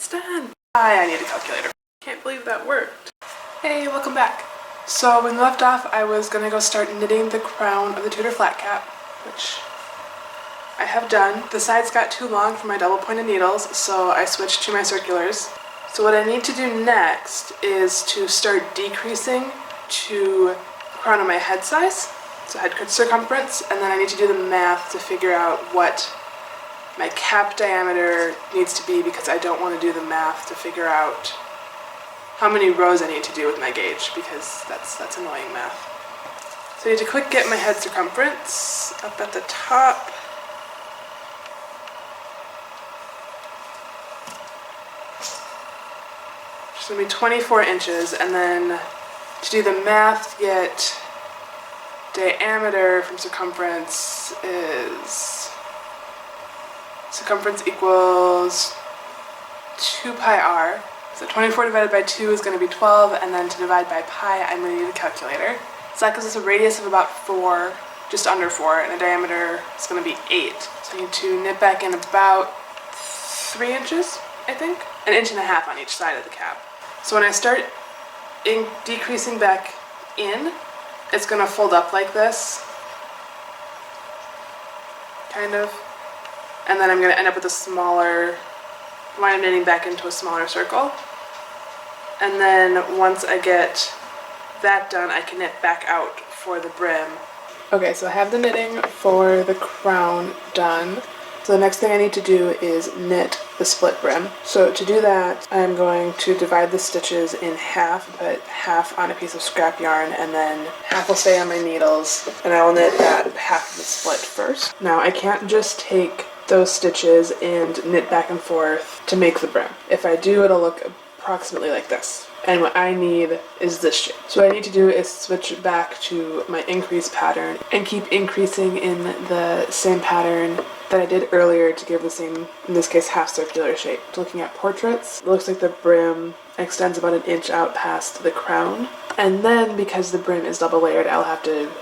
It's done. I need a calculator. Can't believe that worked. Hey, welcome back. So when we left off, I was gonna go start knitting the crown of the Tudor flat cap, which I have done. The sides got too long for my double pointed needles, so I switched to my circulars. So what I need to do next is to start decreasing to the crown of my head size, so head circumference, and then I need to do the math to figure out what my cap diameter needs to be, because I don't want to do the math to figure out how many rows I need to do with my gauge, because that's annoying math. So I need to quick get my head circumference up at the top. It's going to be 24 inches, and then to do the math to get diameter from circumference is circumference equals 2 pi r. So 24 divided by 2 is going to be 12, and then to divide by pi, I'm going to need a calculator. So that gives us a radius of about 4, just under 4, and a diameter is going to be 8. So I need to knit back in about 3 inches, I think. 1.5 inches on each side of the cap. So when I start decreasing back in, it's going to fold up like this, kind of. And then I'm going to end up with a smaller, when I'm knitting back into a smaller circle. And then once I get that done, I can knit back out for the brim. Okay, so I have the knitting for the crown done. So the next thing I need to do is knit the split brim. So to do that, I'm going to divide the stitches in half, put half on a piece of scrap yarn, and then half will stay on my needles, and I will knit that half of the split first. Now I can't just take those stitches and knit back and forth to make the brim. If I do, it'll look approximately like this. And what I need is this shape. So what I need to do is switch back to my increase pattern and keep increasing in the same pattern that I did earlier to give the same, in this case, half circular shape. So looking at portraits, it looks like the brim extends about 1 inch out past the crown. And then because the brim is double layered, I'll have to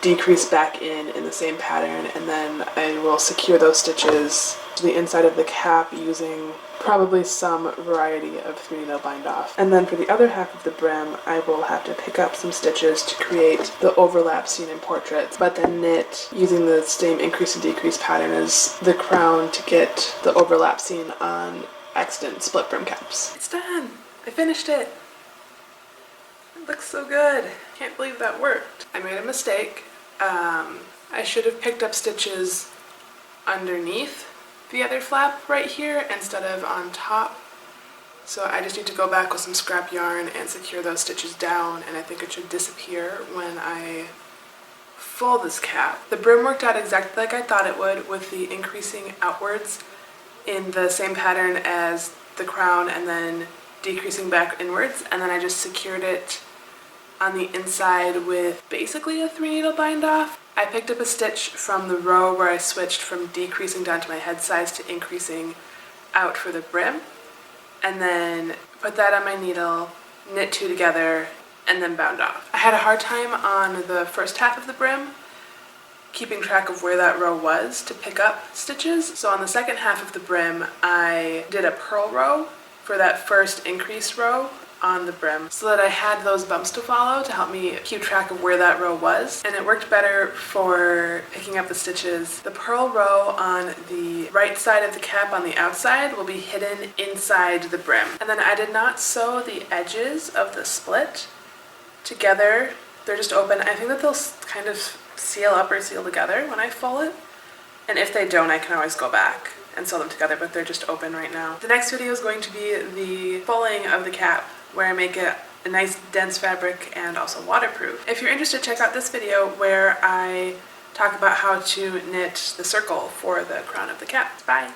decrease back in the same pattern, and then I will secure those stitches to the inside of the cap using probably some variety of 3-needle bind off. And then for the other half of the brim, I will have to pick up some stitches to create the overlap seen in portraits, but then knit using the same increase and decrease pattern as the crown to get the overlap seen on accident split brim caps. It's done! I finished it! It looks so good! Can't believe that worked. I made a mistake. I should have picked up stitches underneath the other flap right here instead of on top. So I just need to go back with some scrap yarn and secure those stitches down, and I think it should disappear when I fold this cap. The brim worked out exactly like I thought it would, with the increasing outwards in the same pattern as the crown and then decreasing back inwards, and then I just secured it on the inside with basically a 3-needle bind off. I picked up a stitch from the row where I switched from decreasing down to my head size to increasing out for the brim, and then put that on my needle, knit 2 together, and then bound off. I had a hard time on the first half of the brim keeping track of where that row was to pick up stitches, so on the second half of the brim I did a purl row for that first increase row on the brim, so that I had those bumps to follow to help me keep track of where that row was, and it worked better for picking up the stitches. The purl row on the right side of the cap on the outside will be hidden inside the brim. And then I did not sew the edges of the split together. They're just open. I think that they'll kind of seal up or seal together when I fold it, and if they don't, I can always go back and sew them together, but they're just open right now. The next video is going to be the fulling of the cap, where I make it a nice dense fabric and also waterproof. If you're interested, check out this video where I talk about how to knit the circle for the crown of the cap. Bye!